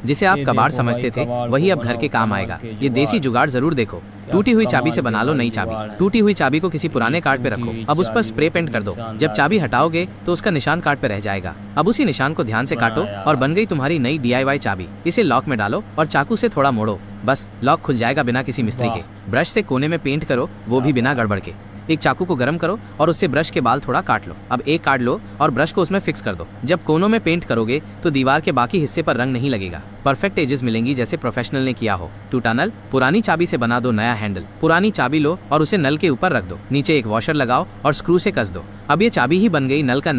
जिसे आप कबाड़ समझते थे वही अब घर के काम आएगा। ये देसी जुगाड़ जरूर देखो। टूटी हुई चाबी से बना लो नई चाबी। टूटी हुई चाबी को किसी पुराने कार्ड पे रखो, अब उस पर स्प्रे पेंट कर दो। जब चाबी हटाओगे तो उसका निशान कार्ड पे रह जाएगा। अब उसी निशान को ध्यान से काटो और बन गई तुम्हारी नई DIY चाबी। इसे लॉक में डालो और चाकू से थोड़ा मोड़ो, बस लॉक खुल जाएगा बिना किसी मिस्त्री के। ब्रश से कोने में पेंट करो, वो भी बिना गड़बड़ के। एक चाकू को गर्म करो और उससे ब्रश के बाल थोड़ा काट लो। अब एक कार्ड लो और ब्रश को उसमें फिक्स कर दो। जब कोनों में पेंट करोगे तो दीवार के बाकी हिस्से पर रंग नहीं लगेगा। परफेक्ट एजेस मिलेंगी जैसे प्रोफेशनल ने किया हो। टूटा नल, पुरानी चाबी से बना दो नया हैंडल। पुरानी चाबी लो और उसे नल के ऊपर रख दो। नीचे एक वॉशर लगाओ और स्क्रू से कस दो। अब ये चाबी ही बन गई नल का नया